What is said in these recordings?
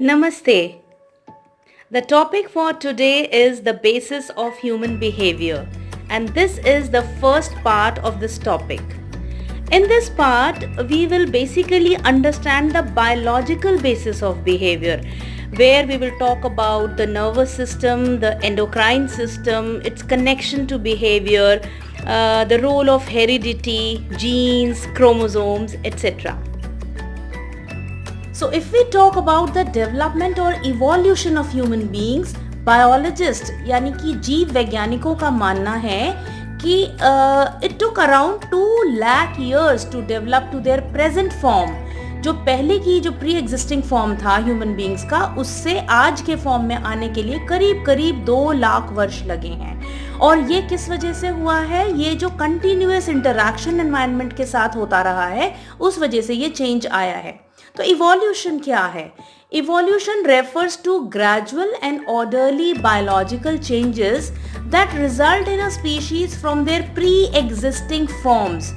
Namaste. The topic for today is the basis of human behavior, and this is the first part of this topic. In this part, we will basically understand the biological basis of behavior, where we will talk about the nervous system, the endocrine system, its connection to behavior, the role of heredity, genes, chromosomes, etc. So if we talk about the development or evolution of human beings, biologists यानी कि जीव वैज्ञानिकों का मानना है कि it took around 2 lakh years to develop to their present form. जो पहले की जो प्री एग्जिस्टिंग फॉर्म था ह्यूमन बींग्स का, उससे आज के फॉर्म में आने के लिए करीब करीब 2 लाख वर्ष लगे हैं। और ये किस वजह से हुआ है? ये जो कंटिन्यूअस इंटरैक्शन एनवायरनमेंट के साथ होता रहा है, उस वजह से ये चेंज आया है। तो इवोल्यूशन क्या है? Evolution refers to gradual and orderly biological changes that result in a species from their pre existing forms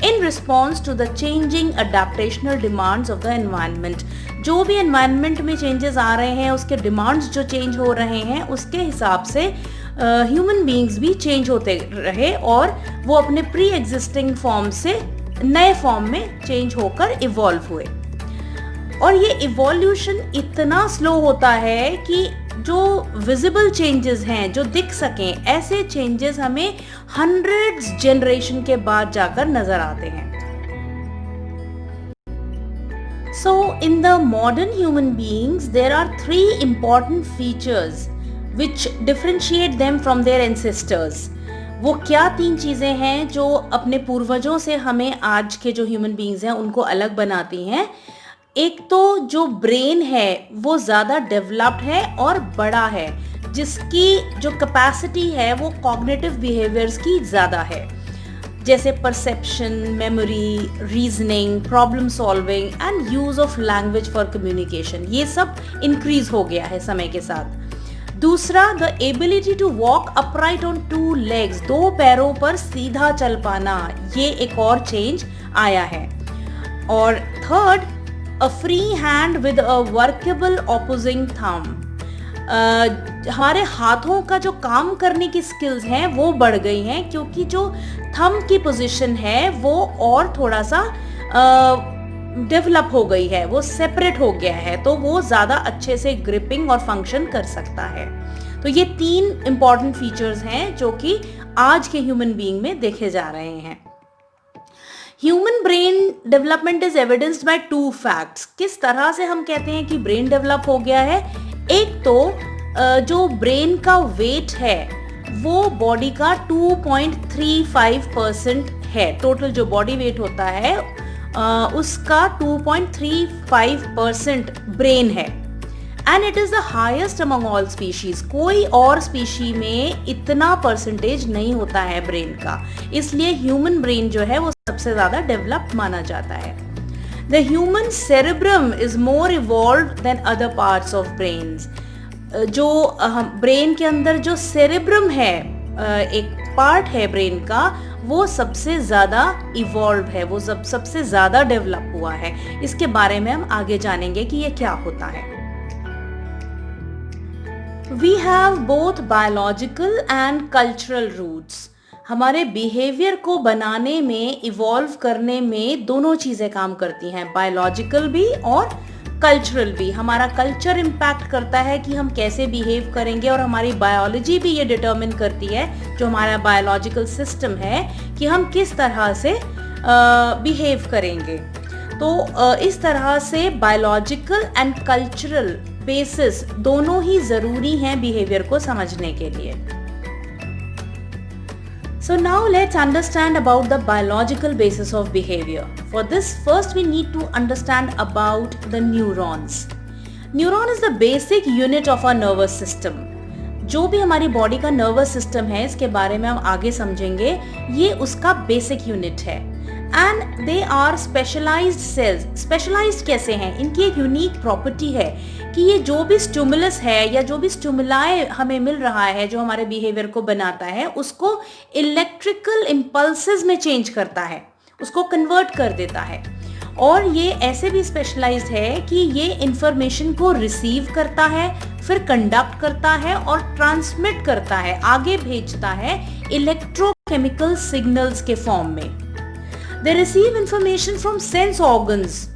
in response to the changing adaptational demands of the environment. जो भी environment में changes आ रहे हैं, उसके demands जो change हो रहे हैं, उसके हिसाब से human beings भी change होते रहे और वो अपने pre-existing form से नए form में change होकर evolve हुए। और ये evolution इतना slow होता है कि जो विजिबल चेंजेस हैं, जो दिख सकें, ऐसे चेंजेस हमें हंड्रेड्स जनरेशन के बाद जाकर नजर आते हैं। So in the modern human beings there are 3 important features which differentiate them from their ancestors. वो क्या 3 चीजें हैं जो अपने पूर्वजों से हमें आज के जो ह्यूमन बीइंग्स हैं उनको अलग बनाती हैं? एक तो जो ब्रेन है वो ज़्यादा डेवलप्ड है और बड़ा है, जिसकी जो कैपेसिटी है वो कॉग्निटिव बिहेवियर्स की ज़्यादा है, जैसे perception, memory, reasoning, problem solving and use of language for communication. ये सब इंक्रीज हो गया है समय के साथ। दूसरा, the ability to walk upright on 2 legs, 2 पैरों पर सीधा चल पाना, ये एक और चेंज आया है। और third, a free hand with a workable opposing thumb. हमारे हाथों का जो काम करने की स्किल्स हैं वो बढ़ गई हैं, क्योंकि जो थंब की पोजीशन है वो और थोड़ा सा डेवलप हो गई है, वो सेपरेट हो गया है, तो वो ज़्यादा अच्छे से ग्रिपिंग और फंक्शन कर सकता है। तो ये 3 इंपॉर्टेंट फीचर्स हैं जो कि आज के ह्यूमन बीइंग में देखे जा रहे हैं। Human brain development is evidenced by 2 facts. किस तरह से हम कहते हैं कि ब्रेन डेवलप हो गया है? एक तो जो ब्रेन का वेट है वो बॉडी का 2.35% है। टोटल जो बॉडी वेट होता है उसका 2.35% ब्रेन है, and it is the highest among all species. कोई और स्पीशी में इतना परसेंटेज नहीं होता है ब्रेन का, इसलिए ह्यूमन ब्रेन जो है वो सबसे ज्यादा डेवलप्ड माना जाता है। The human cerebrum is more evolved than other parts of brains. जो ब्रेन के अंदर जो सेरेब्रम है, एक पार्ट है ब्रेन का, वो सबसे ज्यादा इवॉल्व है, वो सबसे ज्यादा डेवलप हुआ है। इसके बारे में हम आगे जानेंगे कि ये क्या होता है। We have both biological and cultural roots. हमारे बिहेवियर को बनाने में, इवॉल्व करने में दोनों चीज़ें काम करती हैं, बायोलॉजिकल भी और कल्चरल भी। हमारा कल्चर इम्पैक्ट करता है कि हम कैसे बिहेव करेंगे, और हमारी बायोलॉजी भी ये डिटर्मिन करती है, जो हमारा बायोलॉजिकल सिस्टम है, कि हम किस तरह से बिहेव करेंगे। तो इस तरह से बायोलॉजिकल एंड कल्चरल बेसिस दोनों ही जरूरी हैं बिहेवियर को समझने के लिए। So now let's understand about the biological basis of behavior. For this, first we need to understand about the neurons. Neuron is the basic unit of our nervous system. जो भी हमारी बॉडी का nervous system है, इसके बारे में हम आगे समझेंगे, ये उसका बेसिक यूनिट है। And they are specialised cells. Specialised कैसे हैं? इनकी एक यूनिक प्रॉपर्टी है कि ये जो भी स्टिमुलस है या जो भी स्टिमुलाई हमें मिल रहा है, जो हमारे बिहेवियर को बनाता है, उसको इलेक्ट्रिकल इम्पल्सेस में चेंज करता है, उसको कन्वर्ट कर देता है। और ये ऐसे भी स्पेशलाइज्ड है कि ये इंफॉर्मेशन को रिसीव करता है, फिर कंडक्ट करता है और ट्रांसमिट करता है, आगे भेजता है इलेक्ट्रोकेमिकल सिग्नल्स के फॉर्म में। They receive information from sense organs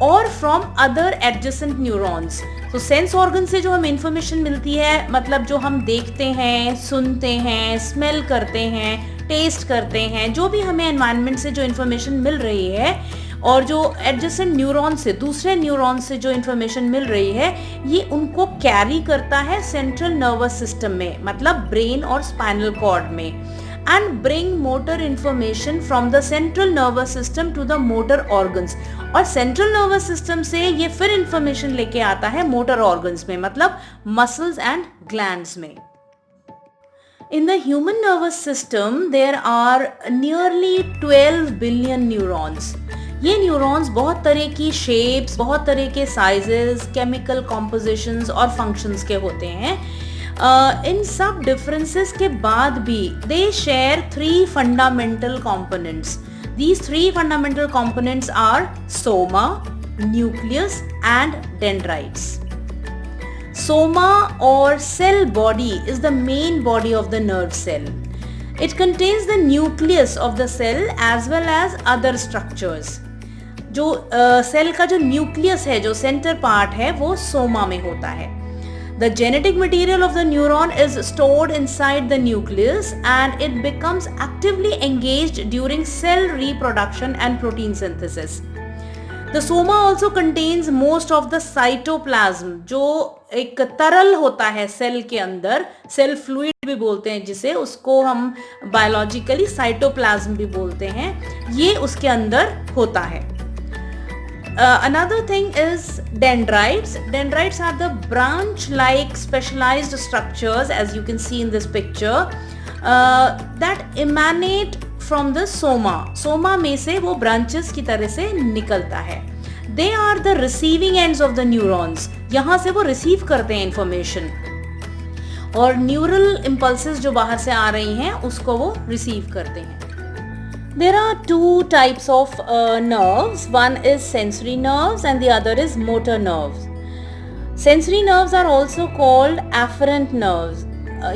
और फ्रॉम अदर एडजेसेंट न्यूरॉन्स। तो सेंस ऑर्गन से जो हमें इंफॉर्मेशन मिलती है, मतलब जो हम देखते हैं, सुनते हैं, स्मेल करते हैं, टेस्ट करते हैं, जो भी हमें एनवायरनमेंट से जो इंफॉर्मेशन मिल रही है, और जो एडजेसेंट न्यूरॉन से, दूसरे न्यूरॉन से जो इंफॉर्मेशन मिल रही है, ये उनको कैरी करता है सेंट्रल नर्वस सिस्टम में, मतलब ब्रेन और स्पाइनल कॉर्ड में, and bring motor information from the central nervous system to the motor organs. और सेंट्रल नर्वस सिस्टम से ये फिर इंफॉर्मेशन लेके आता है मोटर ऑर्गन्स में, मतलब मसल्स एंड ग्लैंड्स में। In the human nervous system, there are nearly 12 billion neurons. ये न्यूरॉन्स बहुत तरह की शेप्स, बहुत तरह के साइजेस, केमिकल कॉम्पोजिशंस और फंक्शंस के होते हैं। इन सब डिफरेंसेस के बाद भी they share 3 fundamental components. These 3 fundamental components are soma, nucleus and dendrites. Soma or cell body is the main body of the nerve cell. It contains the nucleus of the cell as well as other structures. जो cell का जो nucleus है, जो centre part है, वो सोमा में होता है। The genetic material of the neuron is stored inside the nucleus and it becomes actively engaged during cell reproduction and protein synthesis. The soma also contains most of the cytoplasm, जो एक तरल होता है सेल के अंदर, cell fluid भी बोलते हैं जिसे, उसको हम बायोलॉजिकली साइटोप्लाज्म भी बोलते हैं, ये उसके अंदर होता है। Another thing is dendrites. Dendrites are the branch-like specialized structures, as you can see in this picture, that emanate from the soma. Soma में से वो branches की तरह से निकलता है। They are the receiving ends of the neurons. यहाँ से वो receive करते हैं information, और neural impulses जो बाहर से आ रही हैं उसको वो receive करते हैं। There are 2 types of nerves. One is sensory nerves and the other is motor nerves. Sensory nerves are also called afferent nerves.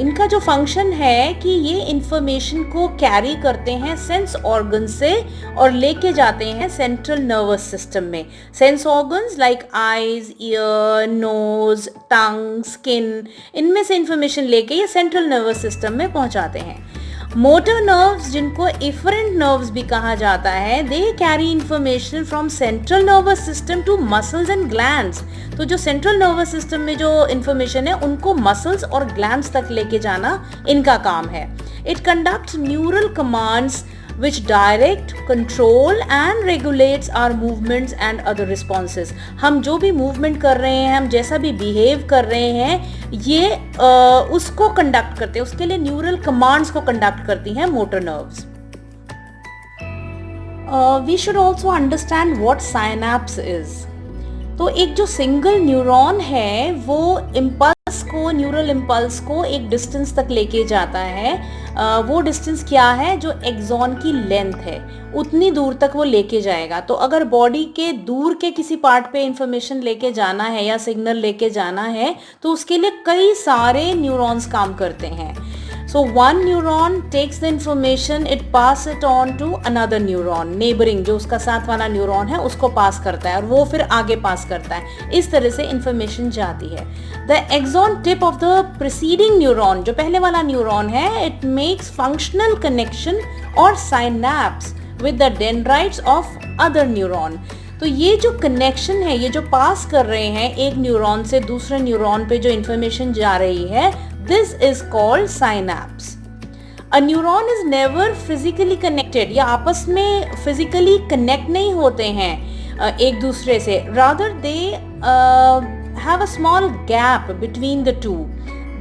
इनका जो फंक्शन है कि ये इंफॉर्मेशन को कैरी करते हैं सेंस ऑर्गन से और लेके जाते हैं सेंट्रल नर्वस सिस्टम में। Sense organs like eyes, ear, nose, tongue, skin, इनमें से इंफॉर्मेशन लेके ये सेंट्रल नर्वस सिस्टम में पहुंचाते हैं। मोटर नर्व्स, जिनको इफरेंट नर्व्स भी कहा जाता है, they carry information from central nervous system to muscles and glands. तो जो सेंट्रल नर्वस सिस्टम में जो इंफॉर्मेशन है उनको मसल्स और ग्लैंड्स तक लेके जाना इनका काम है। It conducts neural commands which direct, control and regulates our movements and other responses. हम जो भी मूवमेंट कर रहे हैं, हम जैसा भी बिहेव कर रहे हैं, ये उसको कंडक्ट करते हैं, उसके लिए न्यूरल कमांड्स को कंडक्ट करती हैं motor nerves. We should also understand what synapse is. तो एक जो सिंगल न्यूरॉन है वो इम्पल्स को, न्यूरल इम्पल्स को एक डिस्टेंस तक लेके जाता है। वो डिस्टेंस क्या है? जो एक्सॉन की लेंथ है उतनी दूर तक वो लेके जाएगा। तो अगर बॉडी के दूर के किसी पार्ट पे इंफॉर्मेशन लेके जाना है या सिग्नल लेके जाना है तो उसके लिए कई सारे न्यूरॉन्स काम करते हैं। So one neuron takes the information, it pass it on to another neuron, neighboring, जो उसका साथ वाला न्यूरॉन है उसको पास करता है और वो फिर आगे पास करता है। इस तरह से इंफॉर्मेशन जाती है। The axon tip of the preceding neuron, जो पहले वाला न्यूरॉन है, it makes functional connection or synapse with the dendrites of other neuron. तो ये जो कनेक्शन है, ये जो पास कर रहे हैं एक न्यूरॉन से दूसरे न्यूरॉन पे जो इंफॉर्मेशन जा रही है, this is called synapse. A neuron is never physically connected, या आपस में physically connect नहीं होते हैं एक दूसरे से, rather they have a small gap between the two.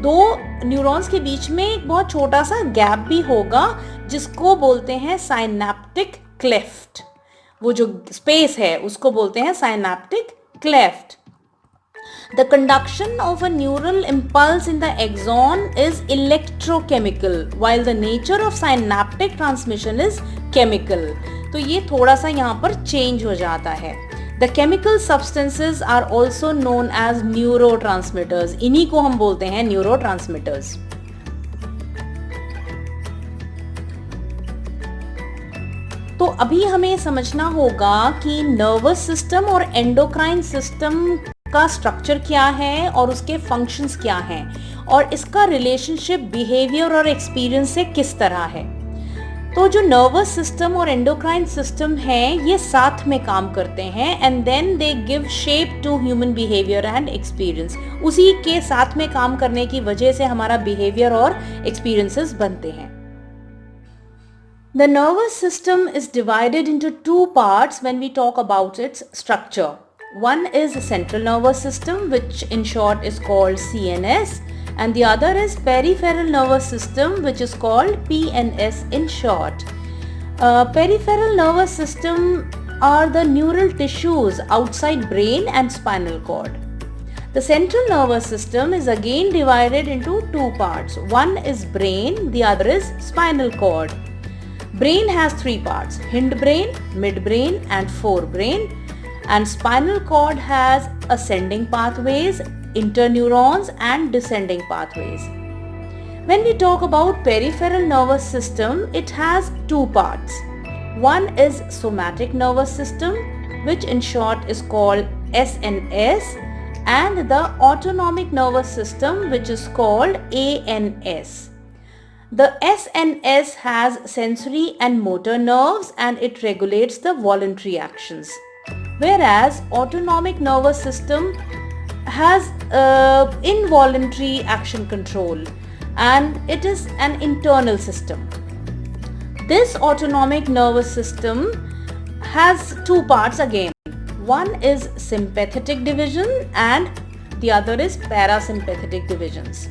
दो न्यूरॉन्स के बीच में एक बहुत छोटा सा गैप भी होगा जिसको बोलते हैं साइनेप्टिक क्लेफ्ट। वो जो स्पेस है उसको बोलते हैं synaptic cleft. The conduction of a neural impulse in the axon is electrochemical, while the nature of synaptic transmission is chemical. तो ये थोड़ा सा यहाँ पर चेंज हो जाता है। The chemical substances are also known as neurotransmitters, इन्हीं को हम बोलते हैं न्यूरोट्रांसमीटर्स। तो अभी हमें समझना होगा कि नर्वस सिस्टम और एंडोक्राइन सिस्टम का स्ट्रक्चर क्या है और उसके फंक्शंस क्या हैं और इसका रिलेशनशिप बिहेवियर और एक्सपीरियंस से किस तरह है। तो जो नर्वस सिस्टम और एंडोक्राइन सिस्टम है ये साथ में काम करते हैं and then they give shape to human behaviour and experience. उसी के साथ में काम करने की वजह से हमारा बिहेवियर और एक्सपीरियंसेस बनते हैं। The nervous system is divided into two parts when we talk about its structure. One is central nervous system, which in short is called CNS, and the other is peripheral nervous system, which is called PNS in short. Peripheral nervous system are the neural tissues outside brain and spinal cord. The central nervous system is again divided into two parts. One is brain, the other is spinal cord. Brain has three parts: hindbrain, midbrain and forebrain, and spinal cord has ascending pathways, interneurons and descending pathways. When we talk about peripheral nervous system, it has two parts. One is somatic nervous system, which in short is called SNS, and the autonomic nervous system, which is called ANS. The SNS has sensory and motor nerves and it regulates the voluntary actions. Whereas autonomic nervous system has involuntary action control and it is an internal system. This autonomic nervous system has two parts again. One is sympathetic division and the other is parasympathetic divisions.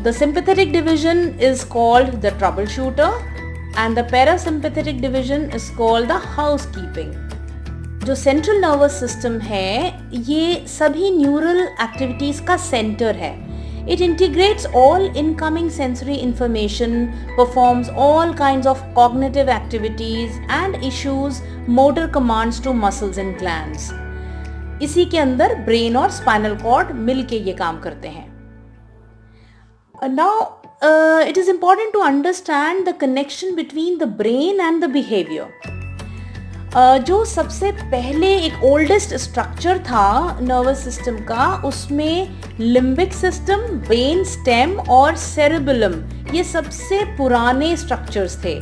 The sympathetic division is called the troubleshooter and the parasympathetic division is called the housekeeping. जो central nervous system है ये सभी neural activities का centre है। It integrates all incoming sensory information, performs all kinds of cognitive activities and issues motor commands to muscles and glands. इसी के अंदर brain और स्पाइनल कॉर्ड मिलके ये काम करते हैं। Now, it is important to understand the connection between the brain and the behavior. जो सबसे पहले एक ओल्डेस्ट स्ट्रक्चर था नर्वस सिस्टम का, उसमें लिम्बिक सिस्टम, ब्रेन स्टेम और सेरेबेलम ये सबसे पुराने स्ट्रक्चर्स थे,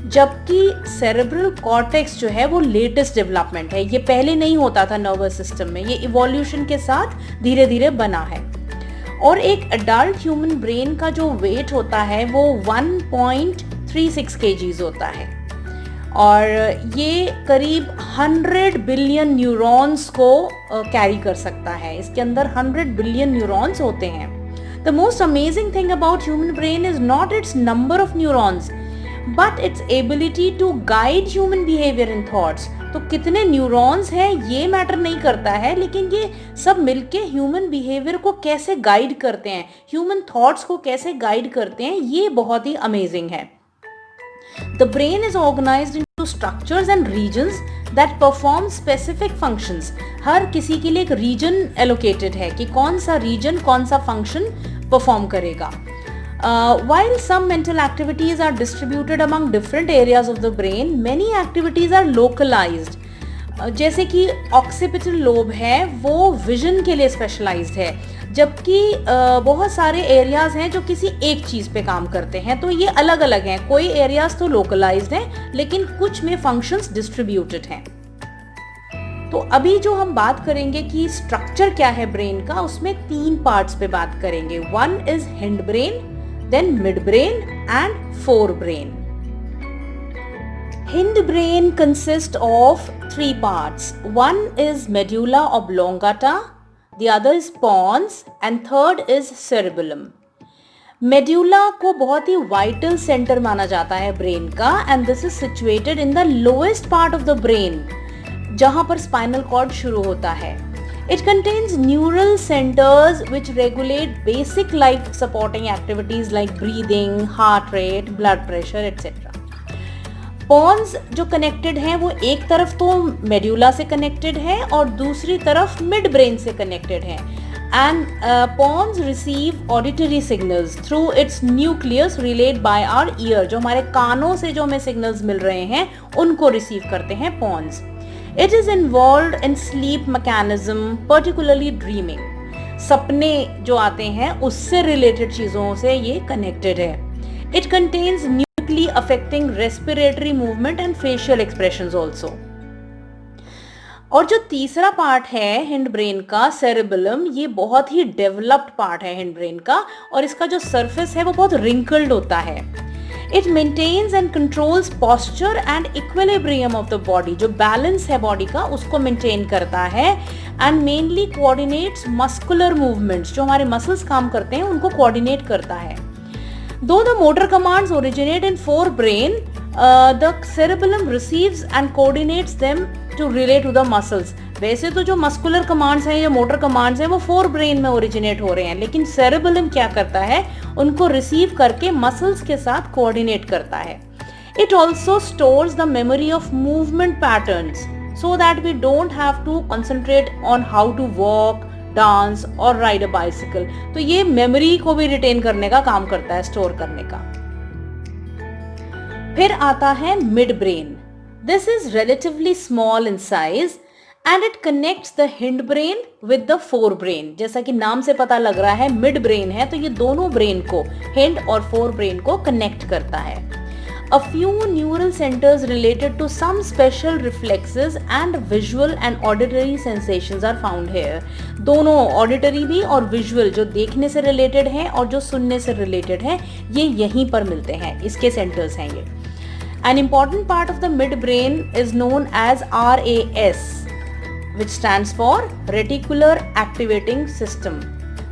जबकि सेरेब्रल कॉर्टेक्स जो है वो लेटेस्ट डेवलपमेंट है। ये पहले नहीं होता था नर्वस सिस्टम में, ये इवोल्यूशन के साथ धीरे धीरे बना है। और एक अडल्ट ह्यूमन ब्रेन का जो वेट होता है वो 1.36 kgs होता है और ये करीब 100 बिलियन न्यूरॉन्स को कैरी कर सकता है। इसके अंदर 100 बिलियन न्यूरॉन्स होते हैं। The most amazing thing about human brain is not its number of neurons but its ability to guide human behaviour in thoughts. तो कितने न्यूरॉन्स हैं ये मैटर नहीं करता है, लेकिन ये सब मिलके ह्यूमन बिहेवियर को कैसे गाइड करते हैं, ह्यूमन थॉट्स को कैसे गाइड करते हैं, ये बहुत ही अमेजिंग है। The brain is organised into structures and regions that perform specific functions. हर किसी के लिए एक रीजन एलोकेटेड है कि कौन सा रीजन कौन सा फंक्शन परफॉर्म करेगा। While some mental activities are distributed among different areas of the brain, many activities are localized. जैसे कि ऑक्सीपिटल लोब है वो विजन के लिए स्पेशलाइज्ड है, जबकि बहुत सारे एरियाज हैं जो किसी एक चीज़ पे काम करते हैं, तो ये अलग अलग हैं। कोई एरियाज तो लोकलाइज्ड हैं लेकिन कुछ में फंक्शंस डिस्ट्रीब्यूटेड हैं। तो अभी जो हम बात करेंगे कि स्ट्रक्चर क्या है ब्रेन का, उसमें 3 पार्ट्स पे बात करेंगे। One is hind brain, then midbrain and forebrain. Hindbrain consists of 3 parts. One is medulla oblongata, the other is pons and third is cerebellum. Medulla को बहुत ही वाइटल सेंटर माना जाता है ब्रेन का and this is situated in the lowest part of the brain, जहां पर spinal cord शुरू होता है। It contains neural centers which regulate basic life supporting activities like breathing, heart rate, blood pressure, etc. Pons जो connected हैं वो एक तरफ तो मेड्यूला से कनेक्टेड है और दूसरी तरफ मिड ब्रेन से कनेक्टेड है। And pons receive auditory signals through its nucleus relayed by our ear, जो हमारे कानों से जो हमें सिग्नल्स मिल रहे हैं उनको रिसीव करते हैं pons. It is involved in sleep mechanism, particularly dreaming. सपने जो आते हैं उससे रिलेटेड चीजों से ये कनेक्टेड है। It contains affecting respiratory movement and facial expressions also। और जो तीसरा पार्ट है हिंड ब्रेन का, सेरेबेलम, ये बहुत ही डेवलप्ड पार्ट है हिंड ब्रेन का और इसका जो सरफेस है वो बहुत रिंकल्ड होता है। It maintains and controls posture and equilibrium of the body, जो बैलेंस है बॉडी का उसको मेंटेन करता है। And mainly coordinates muscular movements, जो हमारे मसल्स काम करते हैं उनको कोऑर्डिनेट करता है। Though the motor commands originate in forebrain, the cerebellum receives and coordinates them to relate to the muscles। वैसे तो जो मस्कुलर कमांड्स हैं या मोटर कमांड्स हैं वो फोर ब्रेन में ओरिजिनेट हो रहे हैं, लेकिन सेरेबेलम क्या करता है, उनको रिसीव करके मसल्स के साथ कोऑर्डिनेट करता है। It also stores the memory of movement patterns so that we don't have to concentrate on how to walk, dance और राइड अ बाइसिकल। तो ये मेमोरी को भी रिटेन करने का काम करता है, स्टोर करने का। फिर आता है mid brain. This is relatively small in size and it connects the hind brain with the fore brain. जैसा कि नाम से पता लग रहा है मिड ब्रेन है, तो ये दोनों ब्रेन को, हिंड और फोर ब्रेन को कनेक्ट करता है। A few neural centers related to some special reflexes and visual and auditory sensations are found here। दोनों ऑडिटरी भी और विजुअल, जो देखने से रिलेटेड है और जो सुनने से रिलेटेड है, ये यहीं पर मिलते हैं, इसके सेंटर्स हैं ये। An important part of the midbrain is known as RAS, which stands for Reticular Activating System।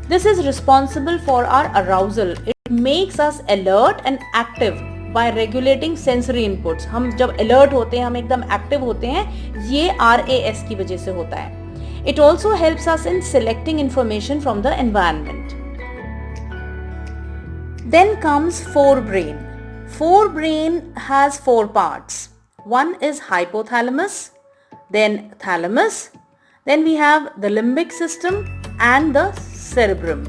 This is responsible for our arousal। It makes us alert and active by regulating sensory inputs। हम जब alert होते हैं, हम एकदम active होते हैं, ये RAS की वजह से होता है। It also helps us in selecting information from the environment। Then comes forebrain। Forebrain has four parts। One is hypothalamus, then thalamus, then we have the limbic system and the cerebrum।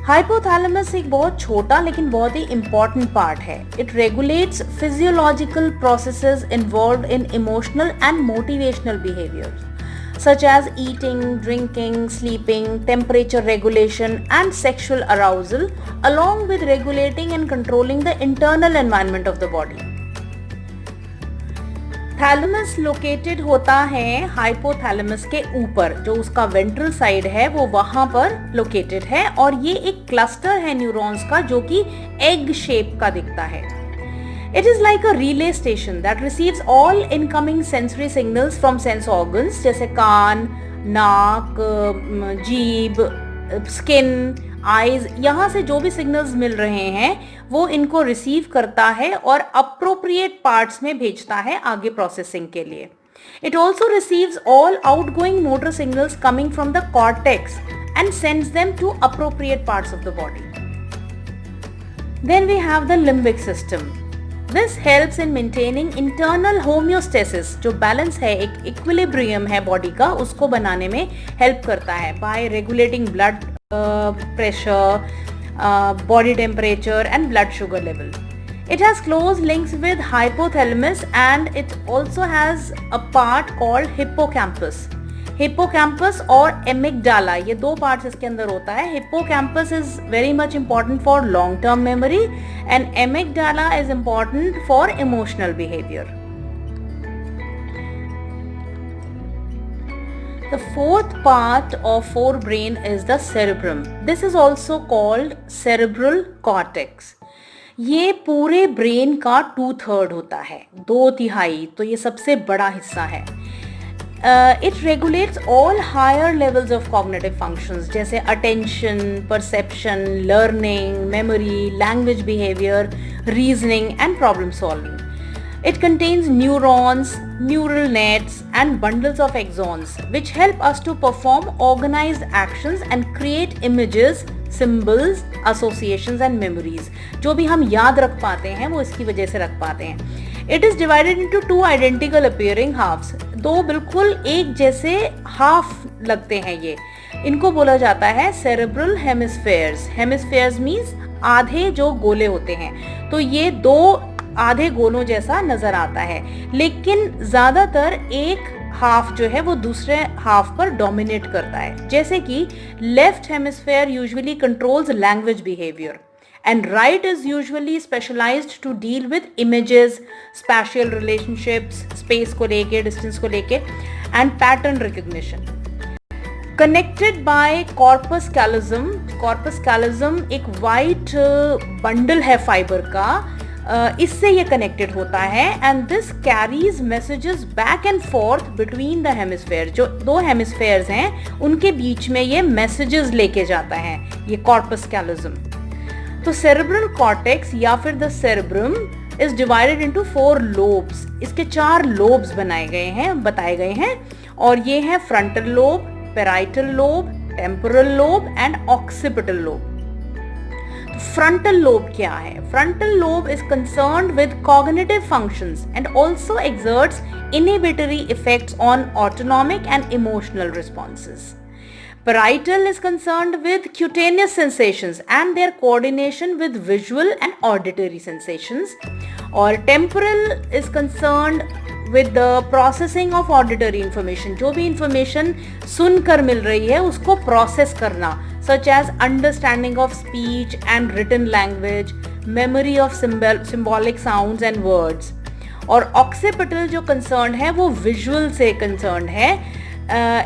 Hypothalamus एक बहुत छोटा लेकिन बहुत ही important part है। It regulates physiological processes involved in emotional and motivational behaviour such as eating, drinking, sleeping, temperature regulation and sexual arousal, along with regulating and controlling the internal environment of the body। Thalamus located होता है hypothalamus के ऊपर, जो उसका ventral side है वो वहां पर लोकेटेड है, और ये एक क्लस्टर है न्यूरॉन्स का जो कि एग शेप का दिखता है। It is like a relay station that receives all incoming sensory signals from sense organs, जैसे कान, नाक, जीभ, स्किन, आईज, यहाँ से जो भी सिग्नल्स मिल रहे हैं वो इनको रिसीव करता है और अप्रोप्रिएट पार्ट्स में भेजता है आगे प्रोसेसिंग के लिए। It also receives all outgoing motor signals coming from the cortex and sends them to appropriate parts of the body. Then we have the limbic system. This helps in maintaining internal homeostasis, जो balance है, एक equilibrium है body का, उसको बनाने में help करता है bye regulating blood pressure, body temperature and blood sugar level। It has close links with hypothalamus and it also has a part called hippocampus। Hippocampus और एमिगडाला, ये दो पार्ट्स इसके अंदर होता है। Hippocampus is very much important for long term memory and amygdala is important for emotional behaviour. The fourth part of forebrain is the cerebrum। This is also called cerebral cortex। ये पूरे brain का 2/3 होता है, 2/3, तो ये सबसे बड़ा हिस्सा है। It regulates all higher levels of cognitive functions जैसे attention, perception, learning, memory, language behavior, reasoning and problem solving। It contains neurons, neural nets and bundles of axons which help us to perform organized actions and create images, symbols, associations and memories। जो भी हम याद रख पाते हैं वो इसकी वजह से रख पाते हैं। It is divided into two identical appearing halves, दो बिल्कुल एक जैसे हाफ लगते हैं ये, इनको बोला जाता है सेरेब्रल हेमिस्फेयर्स। हेमिस्फेयर्स मींस आधे जो गोले होते हैं, तो ये दो आधे गोलों जैसा नजर आता है, लेकिन ज्यादातर एक हाफ जो है वो दूसरे हाफ पर डोमिनेट करता है। जैसे कि left hemisphere usually controls language behaviour and right is usually specialized to deal with images, spatial relationships, space को लेके, distance को लेके, and pattern recognition. Connected by corpus callosum. Corpus callosum एक white bundle है fiber का, इससे ये connected होता है, and this carries messages back and forth between the hemisphere. जो दो hemispheres हैं उनके बीच में ये messages लेके जाता है ये corpus callosum. तो सेरेब्रल कॉर्टेक्स या फिर the cerebrum is divided into 4 lobes. इसके 4 लोब्स बताए गए हैं और ये हैं frontal lobe, parietal lobe, temporal lobe and occipital lobe. Frontal lobe क्या है? Frontal lobe is concerned with cognitive functions and also exerts inhibitory effects on autonomic and emotional responses. Parietal is concerned with cutaneous sensations and their coordination with visual and auditory sensations. और temporal is concerned with the processing of auditory information. जो भी information सुनकर मिल रही है उसको process करना, such as understanding of speech and written language, memory of symbolic sounds and words. और occipital जो concerned है वो visual से concerned है.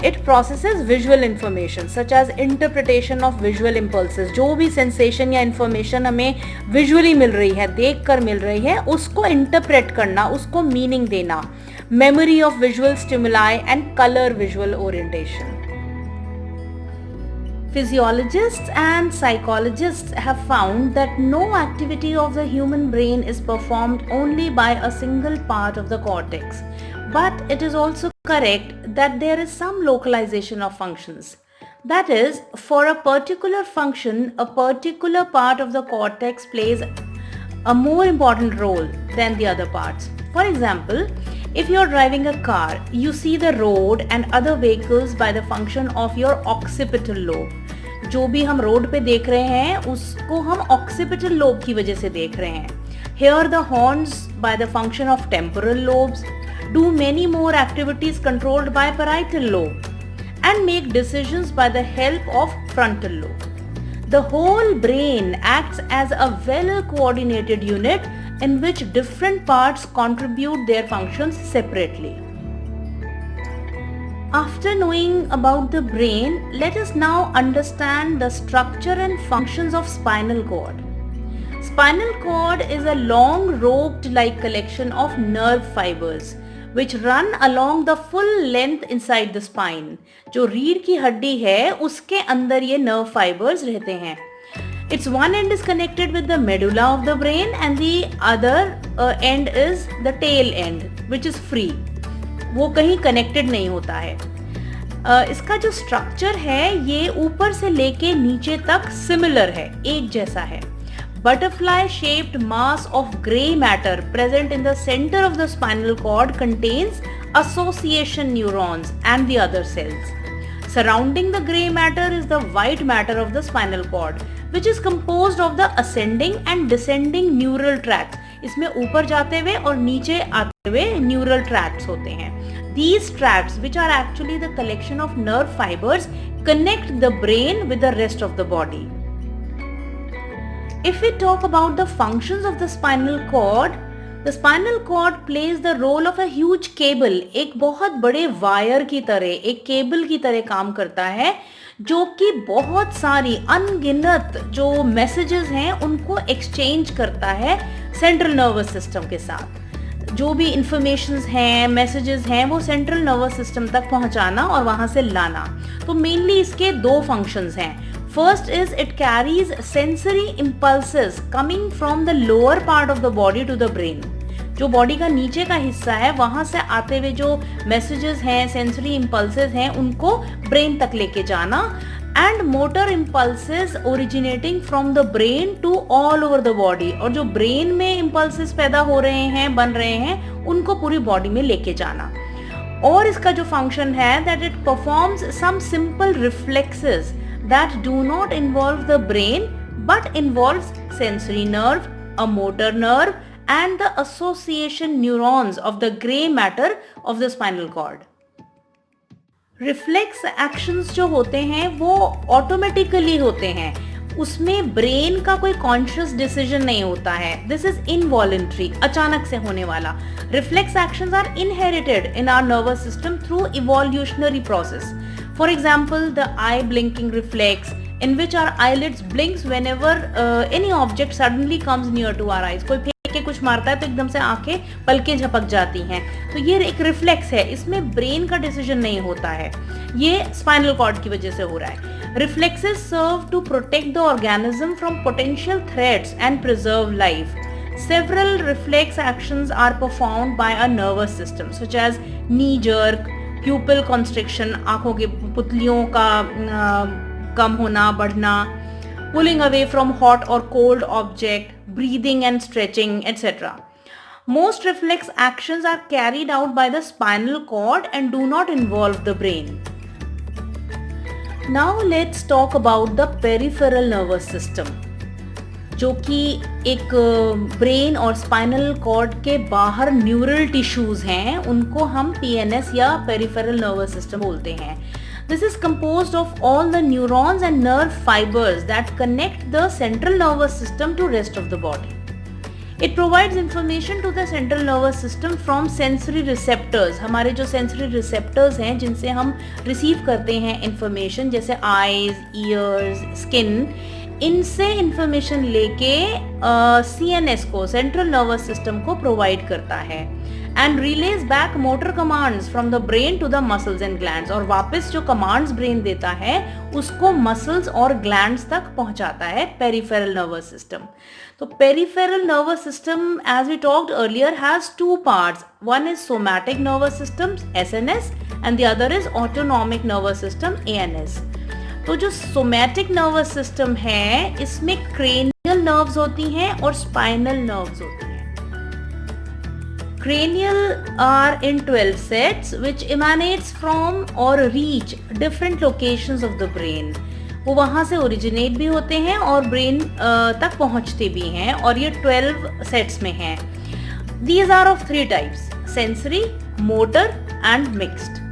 It processes visual information such as interpretation of visual impulses. जो भी sensation या information हमें visually मिल रही है, देख कर मिल रही है, उसको interpret करना, उसको meaning देना. Memory of visual stimuli and color visual orientation. Physiologists and psychologists have found that no activity of the human brain is performed only by a single part of the cortex. But it is also correct that there is some localization of functions. That is, for a particular function, a particular part of the cortex plays a more important role than the other parts. For example, if you are driving a car, you see the road and other vehicles by the function of your occipital lobe. जो भी हम road पे देख रहे हैं उसको हम occipital lobe की वजह से देख रहे हैं. Hear the horns by the function of temporal lobes. Do many more activities controlled by parietal lobe and make decisions by the help of frontal lobe. The whole brain acts as a well coordinated unit in which different parts contribute their functions separately. After knowing about the brain, let us now understand the structure and functions of spinal cord. Spinal cord is a long roped-like collection of nerve fibers which run along the full length inside the spine. जो रीढ़ की हड्डी है उसके अंदर ये nerve fibers रहते हैं. Its one end is connected with the medulla of the brain and the other end is the tail end which is free. वो कहीं connected नहीं होता है. इसका जो structure है ये ऊपर से लेके नीचे तक similar है, एक जैसा है. Butterfly-shaped mass of gray matter present in the center of the spinal cord contains association neurons and the other cells. Surrounding the gray matter is the white matter of the spinal cord, which is composed of the ascending and descending neural tracts. इसमें ऊपर जाते हुए और नीचे आते हुए neural tracts होते हैं. These tracts, which are actually the collection of nerve fibers, connect the brain with the rest of the body. If we talk about the functions of the spinal cord plays the role of a huge cable. एक बहुत बड़े wire की तरह, एक cable की तरह काम करता है जो कि बहुत सारी अनगिनत जो मैसेजेस हैं उनको एक्सचेंज करता है सेंट्रल नर्वस सिस्टम के साथ. जो भी इंफॉर्मेशंस हैं, मैसेजेस हैं, वो सेंट्रल नर्वस सिस्टम तक पहुंचाना और वहां से लाना. तो मेनली इसके 2 फंक्शंस हैं. First is it carries sensory impulses coming from the lower part of the body to the brain. जो बॉडी का नीचे का हिस्सा है वहां से आते हुए जो मैसेजेस हैं, सेंसरी इम्पल्सेस हैं, उनको ब्रेन तक लेके जाना. And motor impulses originating from the brain to all over the body, और जो ब्रेन में इम्पल्सेस पैदा हो रहे हैं, बन रहे हैं, उनको पूरी बॉडी में लेके जाना। और इसका जो फंक्शन है that it performs some simple reflexes that do not involve the brain but involves sensory nerve, a motor nerve and the association neurons of the gray matter of the spinal cord. Reflex actions जो होते हैं वो automatically होते हैं, उसमें brain का कोई conscious decision नहीं होता है। दिस इज इनवॉलंटरी, अचानक से होने वाला। Reflex actions are inherited in our nervous system through evolutionary process. For example the eye blinking reflex in which our eyelids blinks whenever any object suddenly comes near to our eyes. कोई फेंक के कुछ मारता है तो एकदम से आंखें पलकें झपक जाती हैं, तो ये एक रिफ्लेक्स है, इसमें ब्रेन का डिसीजन नहीं होता है, ये स्पाइनल कॉर्ड की वजह से हो रहा है। Reflexes serve to protect the organism from potential threats and preserve life. Several reflex actions are performed by a nervous system such as knee jerk, pupil constriction, आंखों के पुतलियों का कम होना, बढ़ना, pulling away from hot or cold object, breathing and stretching, etc. Most reflex actions are carried out by the spinal cord and do not involve the brain. Now let's talk about the peripheral nervous system, जो कि एक brain और spinal cord के बाहर neural tissues हैं, उनको हम PNS या पेरिफेरल नर्वस सिस्टम बोलते हैं। This is composed of all the neurons and nerve fibers that connect the central nervous system to rest of the body. It provides information to the central nervous system from sensory receptors. हमारे जो sensory receptors हैं जिनसे हम receive करते हैं information, जैसे eyes, ears, skin, इनसे information लेके CNS को, सेंट्रल नर्वस सिस्टम को प्रोवाइड करता है and relays back motor commands from the brain to the muscles and glands, और वापस जो कमांड्स ब्रेन देता है उसको मसल्स और ग्लैंड्स तक पहुंचाता है पेरिफेरल नर्वस सिस्टम। तो peripheral nervous system, as we talked earlier, has two parts. One is somatic nervous system SNS and the other is autonomic nervous system ANS। तो जो सोमैटिक नर्वस सिस्टम है इसमें cranial nerves होती हैं और spinal nerves होती हैं। Cranial are in 12 sets which emanates from or reach different locations of the brain. वो वहाँ से ओरिजिनेट भी होते हैं और ब्रेन तक पहुँचते भी हैं, और ये 12 सेट्स में हैं। These are of 3 types: sensory, motor and mixed.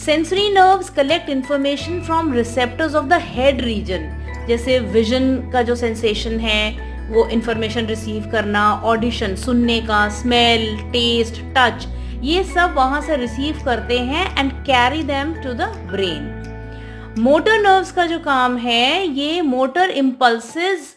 Sensory nerves collect information from receptors of the head region. जैसे विजन का जो सेंसेशन है वो इंफॉर्मेशन रिसीव करना, ऑडिशन सुनने का, स्मेल, टेस्ट, टच, ये सब वहाँ से रिसीव करते हैं and carry them to the brain. Motor nerves का जो काम है, ये मोटर इम्पल्सेस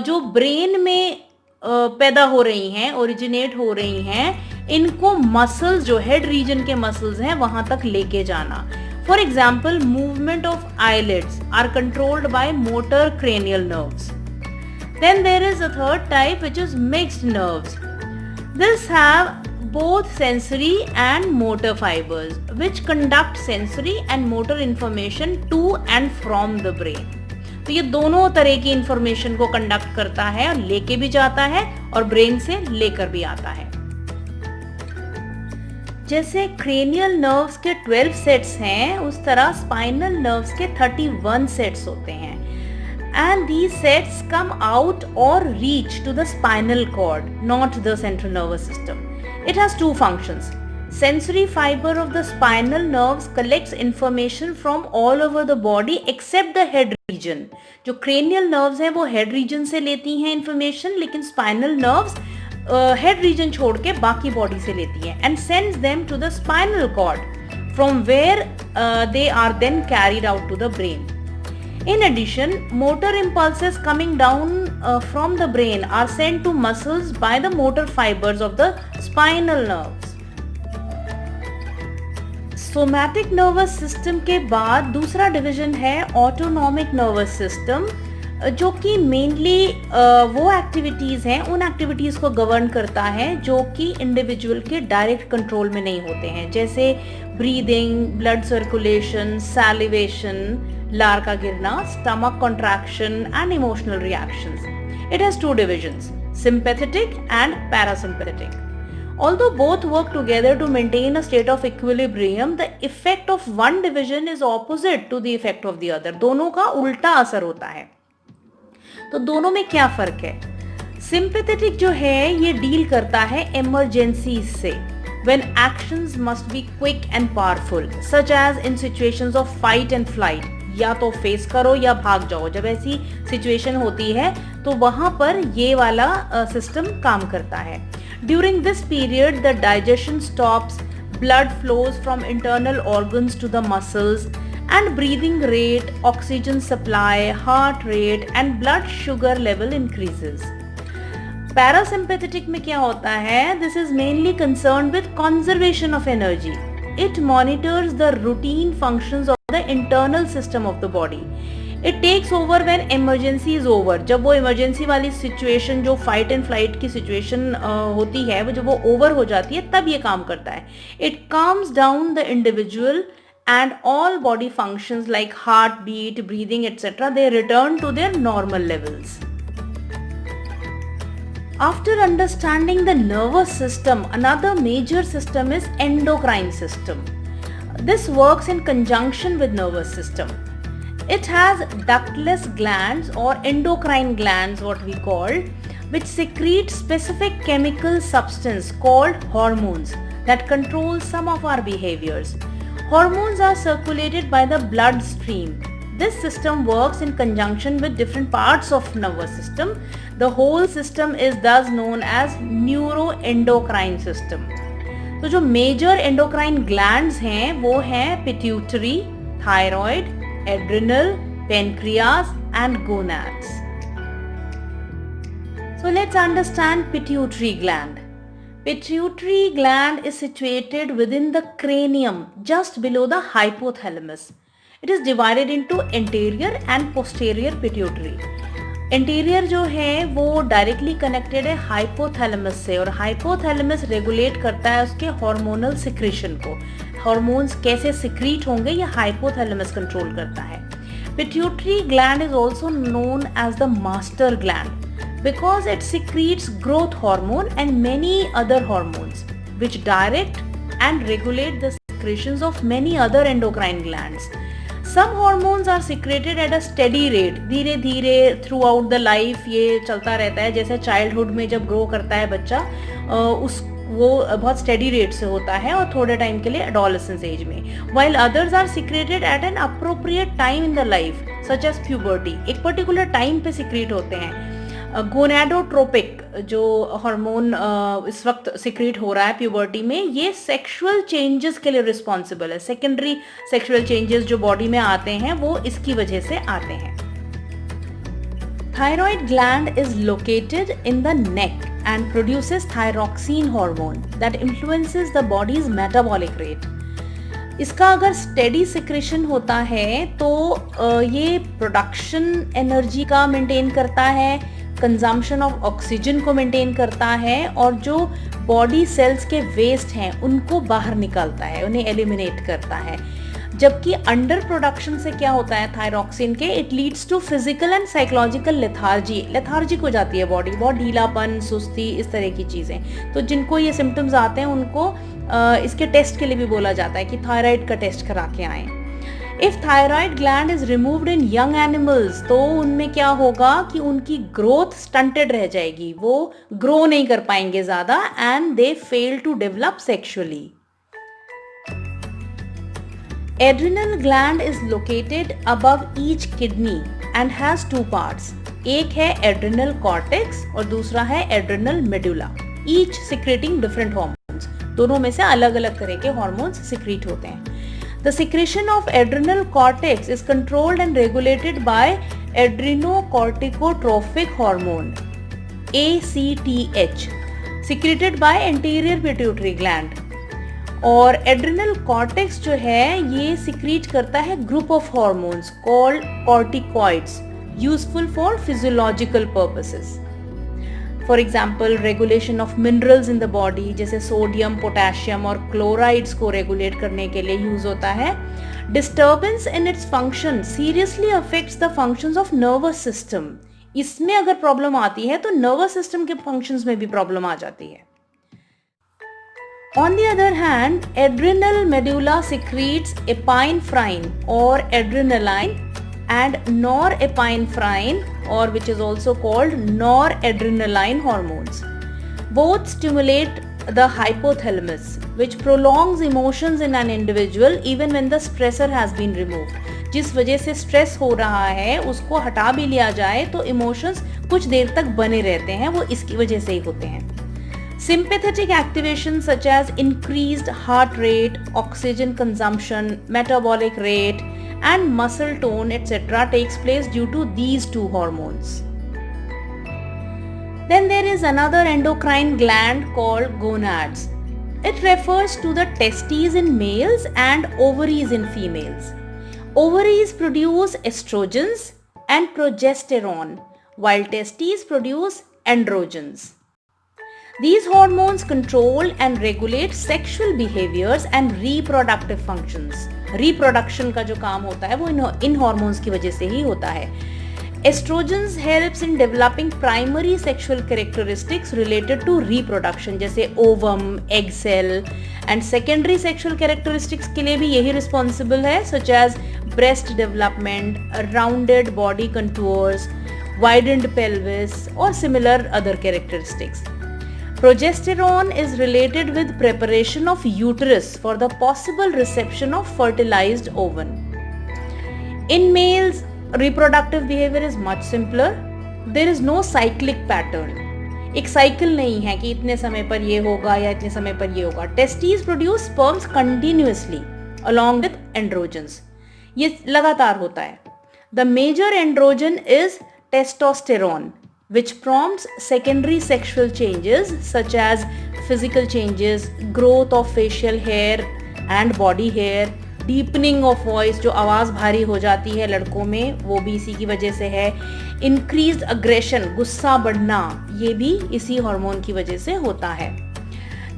जो ब्रेन में पैदा हो रही हैं, ओरिजिनेट हो रही हैं, इनको मसल्स, जो हेड रीजन के मसल्स हैं, वहां तक लेके जाना। For example, movement of eyelids are controlled by motor cranial nerves. Then there is a third type which is mixed nerves. This have both sensory and motor fibers which conduct sensory and motor information to and from the brain. तो ये दोनों तरह की information को conduct करता है और लेके भी जाता है और ब्रेन से लेकर भी आता है। जैसे क्रेनियल नर्व्स के 12 सेट्स हैं, उस तरह स्पाइनल नर्व्स के 31 सेट्स होते हैं। And these sets come out or reach to the spinal cord, not the central nervous system. It has two functions. Sensory fiber of the spinal nerves collects information from all over the body except the head region. जो cranial nerves हैं वो head region से लेती हैं information, लेकिन spinal nerves head region छोड़ के बाकी body से लेती हैं and sends them to the spinal cord, from where they are then carried out to the brain. In addition, motor impulses coming down from the brain are sent to muscles by the motor fibers of the spinal nerves. Somatic nervous system के बाद दूसरा division है autonomic nervous system, जो कि mainly वो activities हैं, उन activities को गवर्न करता है जो कि इंडिविजुअल के डायरेक्ट कंट्रोल में नहीं होते हैं, जैसे ब्रीदिंग, ब्लड सर्कुलेशन, सैलिवेशन, लार का गिरना, stomach contraction and emotional reactions. It has two divisions, sympathetic and parasympathetic. Although both work together to maintain a state of equilibrium, the effect of one division is opposite to the effect of the other. दोनों का उल्टा असर होता है. तो दोनों में क्या फर्क है? सिंपैथेटिक जो है ये डील करता है इमरजेंसी से, when actions must be quick and powerful, such as in situations of fight and flight. या तो फेस करो या भाग जाओ. जब ऐसी सिचुएशन होती है तो वहां पर ये वाला सिस्टम काम करता है. During this period the digestion stops, blood flows from internal organs to the muscles, and breathing rate, oxygen supply, heart rate and blood sugar level increases. Parasympathetic में क्या होता है? This is mainly concerned with conservation of energy. It monitors the routine functions of the internal system of the body. It takes over when emergency is over. जब वो emergency वाली situation जो fight and flight की situation होती है, वो जब वो over हो जाती है तब ये काम करता है. It calms down the individual and all body functions like heartbeat, breathing, etc. they return to their normal levels. After understanding the nervous system, another major system is endocrine system. This works in conjunction with nervous system. It has ductless glands or endocrine glands, what we call, which secrete specific chemical substance called hormones that control some of our behaviors. Hormones are circulated by the bloodstream. This system works in conjunction with different parts of nervous system. The whole system is thus known as neuroendocrine system. तो जो major endocrine glands हैं वो हैं pituitary, thyroid, adrenal, pancreas and gonads. So let's understand pituitary gland. Pituitary gland is situated within the cranium, just below the hypothalamus. It is divided into anterior and posterior pituitary. Anterior जो है वो directly connected है hypothalamus से, और hypothalamus regulate करता है उसके hormonal secretion को. Hormones कैसे secrete होंगे ये hypothalamus control करता है. Pituitary gland is also known as the master gland, because it secretes growth hormone and many other hormones which direct and regulate the secretions of many other endocrine glands. Some hormones are secreted at a steady rate. धीरे धीरे throughout the life ये चलता रहता है. जैसे childhood में जब grow करता है बच्चा वो बहुत steady rate से होता है और थोड़े टाइम के लिए adolescence age में. While others are secreted at an appropriate time in the life, such as puberty. एक particular time पे secrete होते हैं. गोनेडोट्रोपिक जो हार्मोन इस वक्त सिक्रीट हो रहा है प्यूबर्टी में, ये सेक्सुअल चेंजेस के लिए रिस्पॉन्सिबल है. सेकेंडरी सेक्सुअल चेंजेस जो बॉडी में आते हैं वो इसकी वजह से आते हैं. Thyroid gland is located in the neck and produces thyroxine hormone that influences the bodies metabolic rate. इसका अगर स्टेडी सिक्रेशन होता है तो ये प्रोडक्शन एनर्जी का मेंटेन करता है, कंजम्पशन ऑफ ऑक्सीजन को मेंटेन करता है, और जो बॉडी सेल्स के वेस्ट हैं उनको बाहर निकालता है, उन्हें एलिमिनेट करता है. जबकि अंडर प्रोडक्शन से क्या होता है थायरोक्सिन के, it leads to physical and psychological lethargic हो जाती है बॉडी, बहुत ढीलापन, सुस्ती, इस तरह की चीज़ें. तो जिनको ये सिम्टम्स आते हैं उनको इसके टेस्ट के लिए भी बोला जाता है कि थायराइड का टेस्ट करा के आएँ. If thyroid gland is removed in young animals, तो उनमें क्या होगा कि उनकी ग्रोथ स्टंटेड रह जाएगी, वो ग्रो नहीं कर पाएंगे ज्यादा, and they fail to develop sexually. Adrenal gland is located above each kidney and has two parts. एक है एड्रिनल कॉर्टेक्स और दूसरा है adrenal medulla, each secreting different hormones. दोनों में से अलग अलग तरह के हॉर्मोन्स सिक्रीट होते हैं. The secretion of adrenal cortex is controlled and regulated by adrenocorticotropic hormone ACTH, secreted by anterior pituitary gland. और एड्रिनल कॉर्टेक्स जो है ये सिक्रीट करता है group of hormones called corticoids, useful for physiological purposes. For example regulation of minerals in the body, जैसे sodium, potassium और chlorides को regulate करने के लिए यूज होता है. Disturbance in its function seriously affects the functions of nervous system. इसमें अगर प्रॉब्लम आती है तो नर्वस सिस्टम के फंक्शंस में भी प्रॉब्लम आ जाती है. On the other hand, adrenal medulla secretes epinephrine or adrenaline and norepinephrine, or which is also called noradrenaline hormones. Both stimulate the hypothalamus, which prolongs emotions in an individual even when the stressor has been removed. जिस वजह से stress हो रहा है उसको हटा भी लिया जाए तो इमोशंस कुछ देर तक बने रहते हैं, वो इसकी वजह से ही होते हैं. Sympathetic activation such as increased heart rate, oxygen consumption, metabolic rate, and muscle tone, etc. takes place due to these two hormones. Then there is another endocrine gland called gonads. It refers to the testes in males and ovaries in females. Ovaries produce estrogens and progesterone, while testes produce androgens. These hormones control and regulate sexual behaviors and reproductive functions. Reproduction का जो काम होता है वो इन hormones की वजह से ही होता है. Estrogens helps in developing primary sexual characteristics related to reproduction, जैसे ovum, egg cell, and secondary sexual characteristics के लिए भी यही responsible है, such as breast development, rounded body contours, widened pelvis, or similar other characteristics. Progesterone is related with preparation of uterus for the possible reception of fertilized ovum. In males, reproductive behavior is much simpler. There is no cyclic pattern. एक cycle नहीं है कि इतने समय पर ये होगा या इतने समय पर ये होगा. Testes produce sperms continuously along with androgens. ये लगातार होता है. The major androgen is testosterone, which prompts secondary sexual changes such as physical changes, growth of facial hair and body hair, deepening of voice, जो आवाज़ भारी हो जाती है लड़कों में वो भी इसी की वजह से है, increased aggression, गुस्सा बढ़ना, ये भी इसी हार्मोन की वजह से होता है.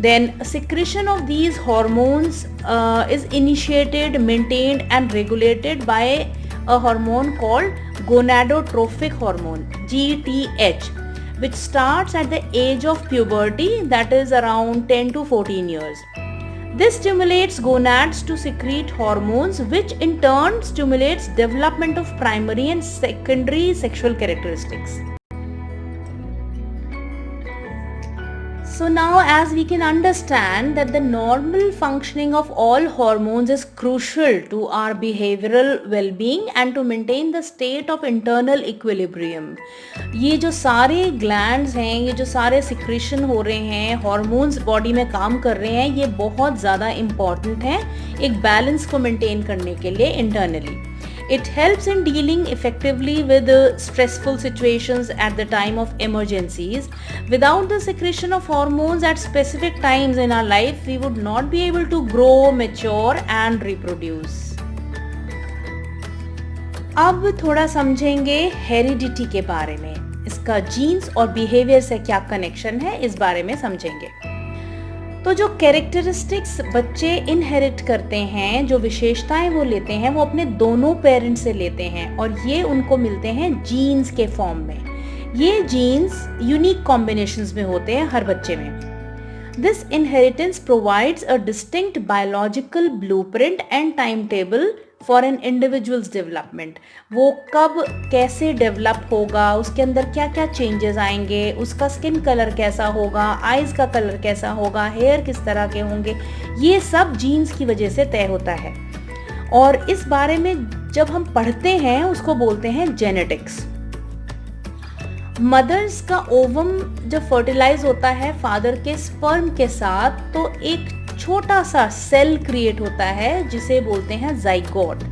Then secretion of these hormones is initiated, maintained and regulated by a hormone called gonadotrophic hormone, GTH, which starts at the age of puberty, that is around 10 to 14 years. This stimulates gonads to secrete hormones, which in turn stimulates development of primary and secondary sexual characteristics. So now, as we can understand that the normal functioning of all hormones is crucial to our behavioral well-being and to maintain the state of internal equilibrium. ये जो सारे glands हैं, ये जो सारे secretion हो रहे हैं, hormones body में काम कर रहे हैं, ये बहुत ज़्यादा important हैं एक balance को maintain करने के लिए internally. It helps in dealing effectively with stressful situations at the time of emergencies. Without the secretion of hormones at specific times in our life, we would not be able to grow, mature and reproduce. अब थोड़ा समझेंगे heredity के बारे में. इसका jeans और behaviour से क्या कनेक्शन है इस बारे में समझेंगे. तो जो कैरेक्टरिस्टिक्स बच्चे इनहेरिट करते हैं, जो विशेषताएं वो लेते हैं, वो अपने दोनों पेरेंट्स से लेते हैं और ये उनको मिलते हैं जीन्स के फॉर्म में. ये जीन्स यूनिक कॉम्बिनेशंस में होते हैं हर बच्चे में. This inheritance provides a distinct biological blueprint and timetable for an individual's development. वो कब कैसे डेवलप होगा, उसके अंदर क्या क्या चेंजेस आएंगे, उसका स्किन कलर कैसा होगा, आइज़ का कलर कैसा होगा, हेयर किस तरह के होंगे, ये सब जीन्स की वजह से तय होता है. और इस बारे में जब हम पढ़ते हैं उसको बोलते हैं जेनेटिक्स. मदर्स का ओवम जब फर्टिलाइज होता है फादर के स्पर्म के साथ, तो एक छोटा सा सेल क्रिएट होता है जिसे बोलते हैं zygote,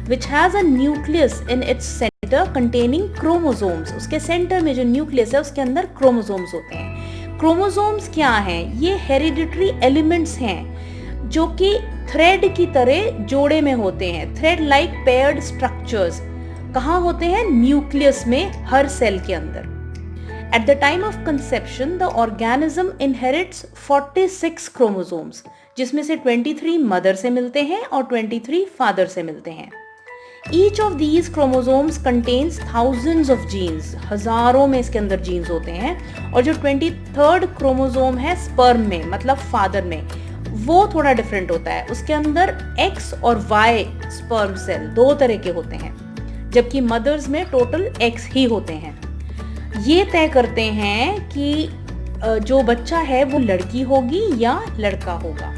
which has a nucleus in its centre containing chromosomes. उसके सेंटर में जो न्यूक्लियस है उसके अंदर क्रोमोसोम्स होते हैं. क्रोमोसोम्स क्या हैं? ये हेरिडिटरी एलिमेंट्स हैं जो कि थ्रेड की तरह जोड़े में होते हैं. थ्रेड लाइक पेयर्ड स्ट्रक्चर्स कहाँ होते हैं? न्यूक्लियस में, हर सेल के अंदर. At the time of conception, the organism inherits 46 chromosomes. जिसमें से 23 मदर से मिलते हैं और 23 फादर से मिलते हैं। Each of these chromosomes contains thousands of genes, हजारों में इसके अंदर जीन्स होते हैं। और जो 23rd क्रोमोसोम है स्पर्म में, मतलब फादर में, वो थोड़ा डिफरेंट होता है। उसके अंदर X और Y स्पर्म सेल दो तरह के होते हैं, जबकि मदर्स में टोटल X ही होते हैं। ये तय करते हैं कि जो बच्चा है वो लड़की होगी या लड़का होगा।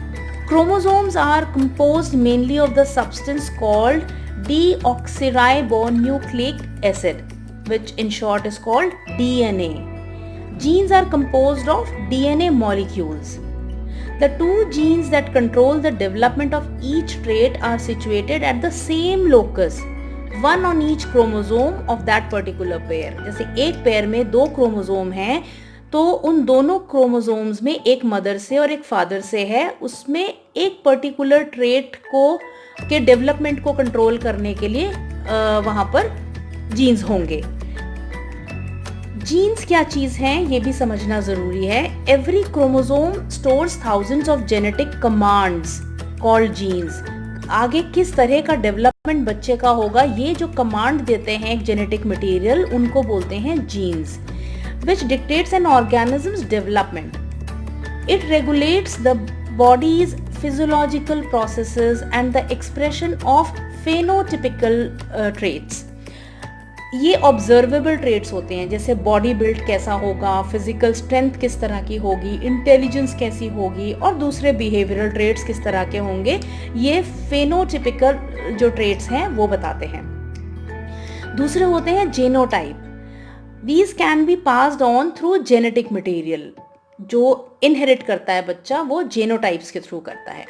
Chromosomes are composed mainly of the substance called deoxyribonucleic acid, which in short is called DNA. Genes are composed of DNA molecules. The two genes that control the development of each trait are situated at the same locus, one on each chromosome of that particular pair. जैसे एक pair में दो chromosome हैं, तो उन दोनों chromosomes में एक मदर से और एक फादर से है, उसमें एक पर्टिकुलर ट्रेट को के डेवलपमेंट को कंट्रोल करने के लिए वहां पर जीन्स होंगे। जीन्स क्या चीज हैं ये भी समझना जरूरी है। Every chromosome stores thousands of genetic commands called jeans. आगे किस तरह का डेवलपमेंट बच्चे का होगा, ये जो कमांड देते हैं एक जेनेटिक मटेरियल, उनको बोलते हैं jeans, which dictates an organism's development. It regulates the body's physiological processes and the expression of phenotypical traits. ये ऑब्जर्वेबल ट्रेट्स होते हैं, जैसे बॉडी बिल्ड कैसा होगा, फिजिकल स्ट्रेंथ किस तरह की होगी, इंटेलिजेंस कैसी होगी, और दूसरे बिहेवियरल ट्रेट्स किस तरह के होंगे, ये फेनोटिपिकल जो ट्रेट्स हैं वो बताते हैं। दूसरे होते हैं genotype. These can be passed on through genetic material. जो इनहेरिट करता है बच्चा वो जेनोटाइप्स के थ्रू करता है।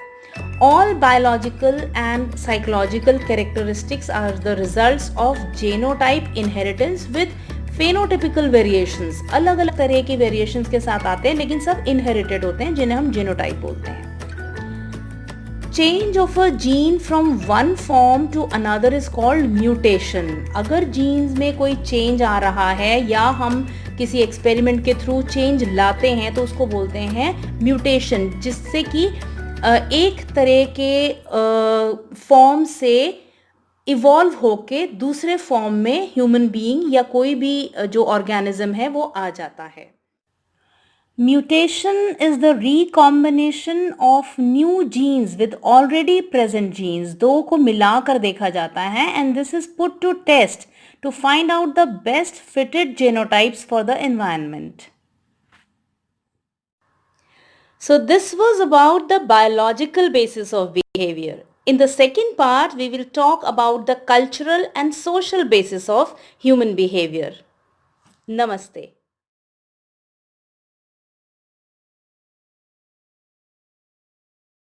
All biological and psychological characteristics are the results of genotype inheritance with phenotypical variations. अलग अलग तरह के वेरिएशंस के साथ आते हैं, लेकिन सब इनहेरिटेड होते हैं, जिन्हें हम जेनोटाइप बोलते हैं। Change of a gene from one form to another is called mutation. अगर जीन्स में कोई चेंज आ रहा है या हम किसी एक्सपेरिमेंट के थ्रू चेंज लाते हैं तो उसको बोलते हैं म्यूटेशन, जिससे कि एक तरह के फॉर्म से इवॉल्व होके दूसरे फॉर्म में ह्यूमन बीइंग या कोई भी जो ऑर्गेनिज्म है वो आ जाता है। Mutation is the recombination of new genes with already present genes. दो को मिलाकर देखा जाता है, and this is put to test to find out the best fitted genotypes for the environment. So this was about the biological basis of behavior. In the second part, we will talk about the cultural and social basis of human behavior. Namaste.